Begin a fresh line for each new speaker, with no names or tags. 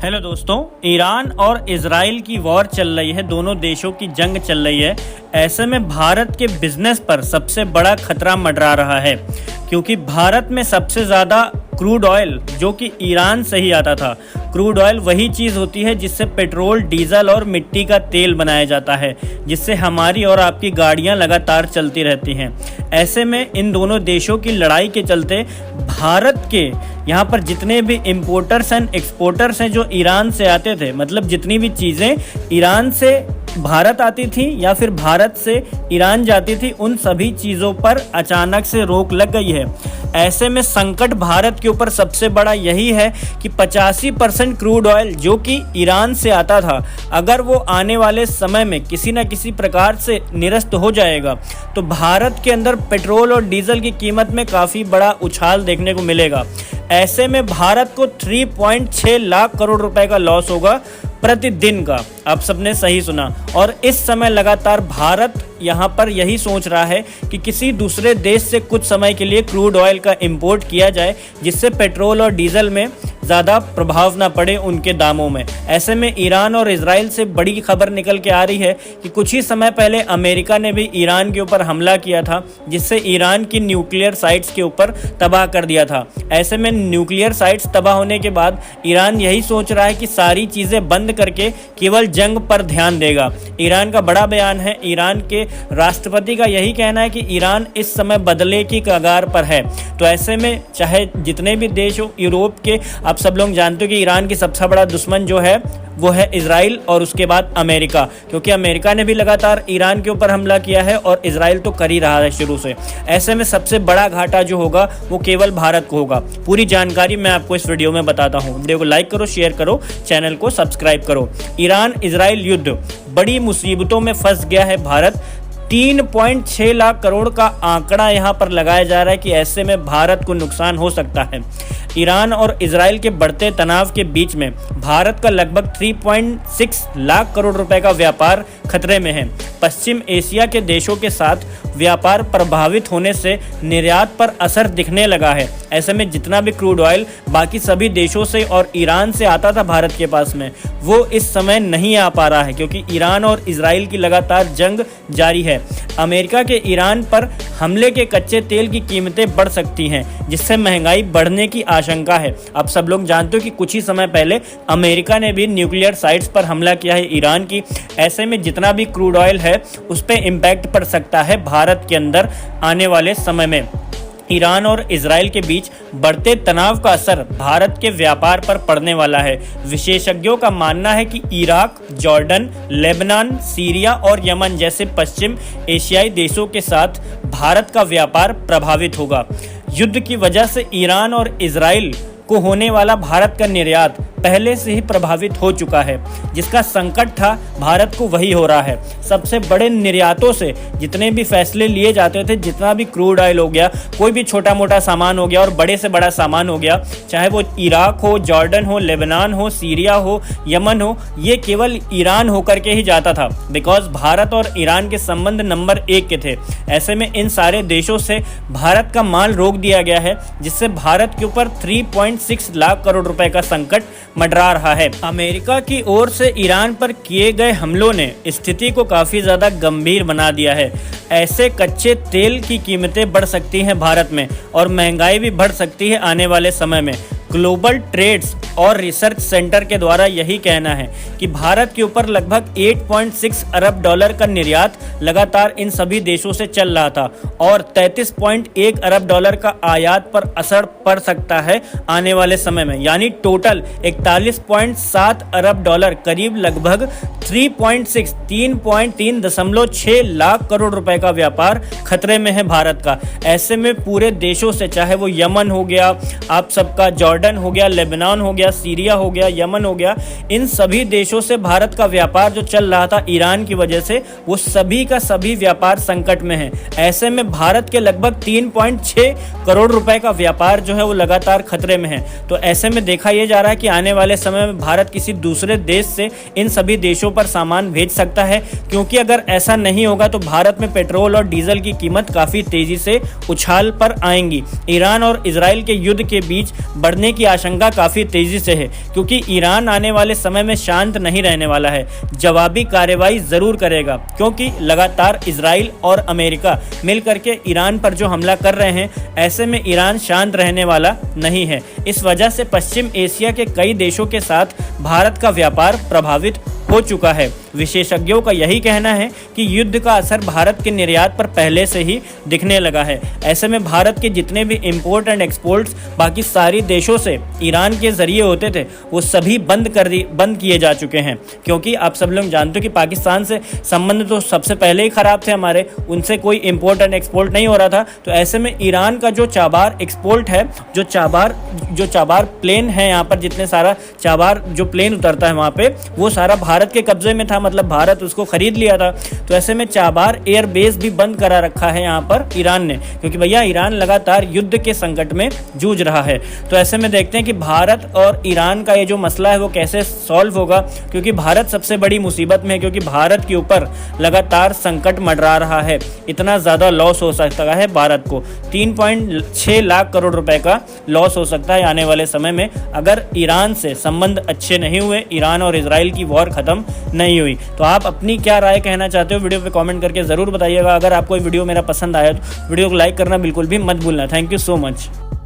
Hello दोस्तों, Iran और Israel की वॉर चल रही है। दोनों देशों की जंग चल रही है। ऐसे में भारत के बिजनेस पर सबसे बड़ा खतरा मंडरा रहा है, क्योंकि भारत में सबसे ज़्यादा क्रूड ऑयल जो कि ईरान से ही आता था। क्रूड ऑयल वही चीज़ होती है जिससे पेट्रोल, डीजल और मिट्टी का तेल बनाया जाता है, जिससे हमारी और आपकी गाड़ियां लगातार चलती रहती हैं। ऐसे में इन दोनों देशों की लड़ाई के चलते भारत के यहाँ पर जितने भी इम्पोर्टर्स एंड एक्सपोर्टर्स हैं जो ईरान से आते थे, मतलब जितनी भी चीज़ें ईरान से भारत आती थी या फिर भारत से ईरान जाती थी, उन सभी चीज़ों पर अचानक से रोक लग गई है। ऐसे में संकट भारत के ऊपर सबसे बड़ा यही है कि 85% क्रूड ऑयल जो कि ईरान से आता था, अगर वो आने वाले समय में किसी न किसी प्रकार से निरस्त हो जाएगा तो भारत के अंदर पेट्रोल और डीजल की कीमत में काफ़ी बड़ा उछाल देखने को मिलेगा। ऐसे में भारत को 3.6 लाख करोड़ रुपए का लॉस होगा प्रतिदिन का। आप सबने सही सुना। और इस समय लगातार भारत यहाँ पर यही सोच रहा है कि किसी दूसरे देश से कुछ समय के लिए क्रूड ऑयल का इंपोर्ट किया जाए, जिससे पेट्रोल और डीजल में ज़्यादा प्रभाव ना पड़े उनके दामों में। ऐसे में ईरान और इजराइल से बड़ी खबर निकल के आ रही है कि कुछ ही समय पहले अमेरिका ने भी ईरान के ऊपर हमला किया था, जिससे ईरान की न्यूक्लियर साइट्स के ऊपर तबाह कर दिया था। ऐसे में न्यूक्लियर साइट्स तबाह होने के बाद ईरान यही सोच रहा है कि सारी चीज़ें बंद करके केवल जंग पर ध्यान देगा। ईरान का बड़ा बयान है। ईरान के राष्ट्रपति का यही कहना है कि ईरान इस समय बदले की कगार पर है। तो ऐसे में चाहे जितने भी देश हो, यूरोप के, आप सब लोग जानते हो कि ईरान की सबसे बड़ा दुश्मन जो है वो है इजराइल और उसके बाद अमेरिका, क्योंकि अमेरिका ने भी लगातार ईरान के ऊपर हमला किया है और इजराइल तो कर ही रहा है शुरू से। ऐसे में सबसे बड़ा घाटा जो होगा वो केवल भारत को होगा। पूरी जानकारी मैं आपको इस वीडियो में बताता हूँ। वीडियो को लाइक करो, शेयर करो, चैनल को सब्सक्राइब करो। ईरान इजराइल युद्ध, बड़ी मुसीबतों में फंस गया है भारत। 3.6 लाख करोड़ का आंकड़ा यहाँ पर लगाया जा रहा है कि ऐसे में भारत को नुकसान हो सकता है। ईरान और इजराइल के बढ़ते तनाव के बीच में भारत का लगभग 3.6 लाख करोड़ रुपए का व्यापार खतरे में है। पश्चिम एशिया के देशों के साथ व्यापार प्रभावित होने से निर्यात पर असर दिखने लगा है। ऐसे में जितना भी क्रूड ऑयल बाकी सभी देशों से और ईरान से आता था भारत के पास में, वो इस समय नहीं आ पा रहा है, क्योंकि ईरान और इजराइल की लगातार जंग जारी है। अमेरिका के ईरान पर हमले के कच्चे तेल की कीमतें बढ़ सकती हैं, जिससे महंगाई बढ़ने की आशंका है। आप सब लोग जानते हो कि कुछ ही समय पहले अमेरिका ने भी न्यूक्लियर साइट्स पर हमला किया है ईरान की। ऐसे में जितना भी क्रूड ऑयल है उस पर इम्पैक्ट पड़ सकता है भारत के अंदर आने वाले समय में। ईरान और इजराइल के बीच बढ़ते तनाव का असर भारत के व्यापार पर पड़ने वाला है। विशेषज्ञों का मानना है कि इराक, जॉर्डन, लेबनान, सीरिया और यमन जैसे पश्चिम एशियाई देशों के साथ भारत का व्यापार प्रभावित होगा। युद्ध की वजह से ईरान और इजराइल को होने वाला भारत का निर्यात पहले से ही प्रभावित हो चुका है। जिसका संकट था भारत को वही हो रहा है। सबसे बड़े निर्यातों से जितने भी फैसले लिए जाते थे, जितना भी क्रूड ऑयल हो गया, कोई भी छोटा मोटा सामान हो गया और बड़े से बड़ा सामान हो गया, चाहे वो इराक हो, जॉर्डन हो, लेबनान हो, सीरिया हो, यमन हो, ये केवल ईरान होकर के ही जाता था। बिकॉज भारत और ईरान के संबंध नंबर 1 के थे। ऐसे में इन सारे देशों से भारत का माल रोक दिया गया है, जिससे भारत के ऊपर 3.6 लाख करोड़ रुपए का संकट मंडरा रहा है। अमेरिका की ओर से ईरान पर किए गए हमलों ने स्थिति को काफी ज्यादा गंभीर बना दिया है। ऐसे कच्चे तेल की कीमतें बढ़ सकती हैं भारत में और महंगाई भी बढ़ सकती है आने वाले समय में। ग्लोबल ट्रेड्स और रिसर्च सेंटर के द्वारा यही कहना है कि भारत के ऊपर लगभग 8.6 अरब डॉलर का निर्यात लगातार इन सभी देशों से चल रहा था और 33.1 अरब डॉलर का आयात पर असर पड़ सकता है आने वाले समय में। यानी टोटल 41.7 अरब डॉलर, करीब लगभग 3.6 लाख करोड़ रुपए का व्यापार खतरे में है भारत का। ऐसे में पूरे देशों से, चाहे वो यमन हो गया, आप सबका जॉर्डन हो गया, लेबनान हो गया, सीरिया हो गया, यमन हो गया, इन सभी देशों से भारत का व्यापार जो चल रहा था ईरान की वजह से, वो सभी का सभी व्यापार संकट में है। ऐसे में भारत के लगभग 3.6 करोड़ रुपए का व्यापार जो है वो लगातार खतरे में है। तो ऐसे में देखा यह जा रहा है कि आने वाले समय में भारत किसी दूसरे देश से इन सभी देशों पर सामान भेज सकता है, क्योंकि अगर ऐसा नहीं होगा तो भारत में पेट्रोल और डीजल की कीमत काफ़ी तेज़ी से उछाल पर आएंगी। ईरान और इजराइल के युद्ध के बीच बढ़ने की आशंका काफ़ी तेज़ी से है, क्योंकि ईरान आने वाले समय में शांत नहीं रहने वाला है, जवाबी कार्रवाई ज़रूर करेगा, क्योंकि लगातार इजराइल और अमेरिका मिलकर के ईरान पर जो हमला कर रहे हैं, ऐसे में ईरान शांत रहने वाला नहीं है। इस वजह से पश्चिम एशिया के कई देशों के साथ भारत का व्यापार प्रभावित हो चुका है। विशेषज्ञों का यही कहना है कि युद्ध का असर भारत के निर्यात पर पहले से ही दिखने लगा है। ऐसे में भारत के जितने भी इंपोर्ट एंड एक्सपोर्ट्स बाकी सारी देशों से ईरान के जरिए होते थे, वो सभी बंद किए जा चुके हैं, क्योंकि आप सब लोग जानते हो कि पाकिस्तान से संबंध तो सबसे पहले ही खराब थे हमारे, उनसे कोई इंपोर्ट एंड एक्सपोर्ट नहीं हो रहा था। तो ऐसे में ईरान का जो चाबार एक्सपोर्ट है, जो चाबार प्लेन है, यहाँ पर जितने सारा चाबार जो प्लेन उतरता है वहाँ पे, वो सारा भारत के कब्जे में था, मतलब भारत उसको खरीद लिया था। तो ऐसे में चाबार एयर बेस भी बंद करा रखा है यहाँ पर ईरान ने, क्योंकि भैया ईरान लगातार युद्ध के संकट में जूझ रहा है। तो ऐसे में देखते हैं कि भारत और ईरान का ये जो मसला है वो कैसे सॉल्व होगा, क्योंकि भारत सबसे बड़ी मुसीबत में है, क्योंकि भारत के ऊपर लगातार संकट मंडरा रहा है। इतना ज़्यादा लॉस हो सकता है भारत को, 3.6 लाख करोड़ रुपए का लॉस हो सकता है आने वाले समय में, अगर ईरान से संबंध अच्छे नहीं हुए, ईरान और इजराइल की वॉर खत्म नहीं हुई। तो आप अपनी क्या राय कहना चाहते हो वीडियो पे कमेंट करके ज़रूर बताइएगा। अगर आपको वीडियो मेरा पसंद आया तो वीडियो को लाइक करना बिल्कुल भी मत भूलना। Thank you so much.